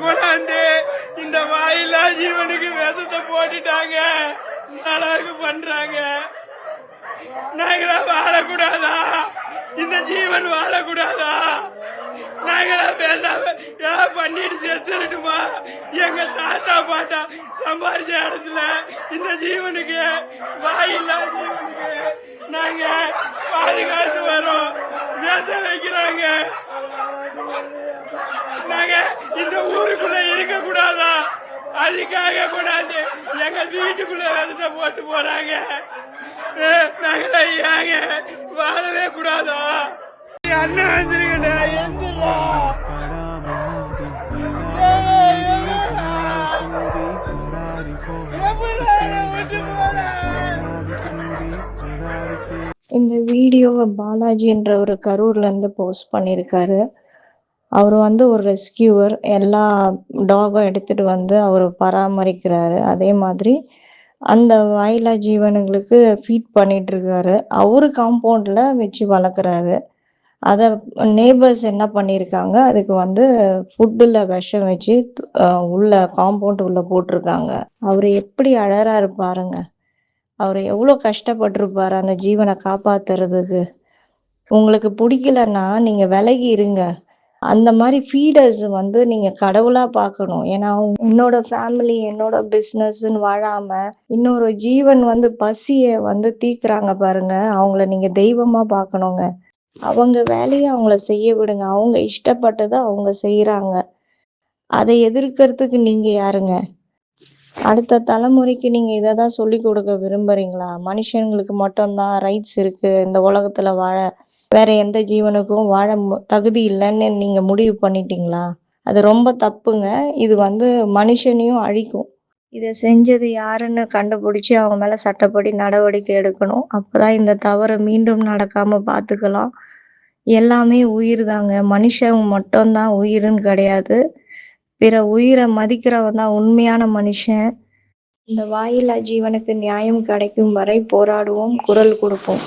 கொண்டாந்து இந்த வாயில்லா ஜீவனுக்கு விஷத்தை போட்டுட்டாங்க, அழகு பண்றாங்க. நாங்களா வாழக்கூடாதா? இந்த ஜீவன் வாழக்கூடாதா? நாங்களா பேசாம பண்ணிட்டு செத்துட்டுமா? எங்க தாத்தா பாட்டா சம்பாதிச்ச இடத்துல இந்த ஜீவனுக்கு, வாயில்லா ஜீவனுக்கு நாங்க பாதுகாத்து வரோம். பேச வைக்கிறாங்க. நாங்க இந்த ஊருக்குள்ள இருக்க கூடாதா? அதுக்காக கொண்டாந்து எங்க வீட்டுக்குள்ள விஷத்தை போட்டு போறாங்க. நாங்கள ஏங்க வாழவே கூடாதா? அண்ணா வந்துருக்கா எந்திரா. இந்த வீடியோவை பாலாஜின்ற ஒரு கரூர்ல இருந்து போஸ்ட் பண்ணியிருக்காரு. அவர் ஒரு ரெஸ்கியூவர். எல்லா டாகும் எடுத்துட்டு வந்து அவர் பராமரிக்கிறாரு. அதே மாதிரி அந்த வாயில்லா ஜீவனுங்களுக்கு ஃபீட் பண்ணிட்டு இருக்காரு. அவரு காம்பவுண்ட்ல வச்சு வளர்க்குறாரு. அதை நேபர்ஸ் என்ன பண்ணியிருக்காங்க, அதுக்கு ஃபுட்டில் விஷம் வச்சு உள்ள காம்பவுண்ட் உள்ள போட்டிருக்காங்க. அவர் எப்படி அழறாரு பாருங்க. அவர் எவ்வளோ கஷ்டப்பட்டிருப்பாரு அந்த ஜீவனை காப்பாத்துறதுக்கு. உங்களுக்கு பிடிக்கலன்னா நீங்க விலகி இருங்க. அந்த மாதிரி ஃபீடர்ஸ் நீங்க கடவுளா பார்க்கணும். ஏன்னா என்னோட ஃபேமிலி, என்னோட பிஸ்னஸ்ன்னு வாழாம இன்னொரு ஜீவன் பசிய தீக்குறாங்க பாருங்க, அவங்கள நீங்க தெய்வமா பார்க்கணுங்க. அவங்க வேலையை அவங்கள செய்ய விடுங்க. அவங்க இஷ்டப்பட்டதை அவங்க செய்யறாங்க. அதை எதிர்க்கிறதுக்கு நீங்க யாருங்க? அடுத்த தலைமுறைக்கு நீங்க இதை தான் சொல்லி கொடுக்க விரும்புறீங்களா? மனுஷங்களுக்கு மட்டும்தான் ரைட்ஸ் இருக்கு இந்த உலகத்துல வாழ, வேற எந்த ஜீவனுக்கும் வாழ தகுதி இல்லைன்னு நீங்க முடிவு பண்ணிட்டீங்களா? அது ரொம்ப தப்புங்க. இது மனுஷனையும் அழிக்கும். இதை செஞ்சது யாருன்னு கண்டுபிடிச்சி அவங்க மேல சட்டப்படி நடவடிக்கை எடுக்கணும். அப்பதான் இந்த தவறை மீண்டும் நடக்காம பார்த்துக்கலாம். எல்லாமே உயிர் தாங்க. மனுஷன் மட்டும்தான் உயிருன்னு கிடையாது. பிற உயிரை மதிக்கிறவன் தான் உண்மையான மனுஷன். இந்த வாயில்லா ஜீவனுக்கு நியாயம் கிடைக்கும் வரை போராடுவோம், குரல் கொடுப்போம்.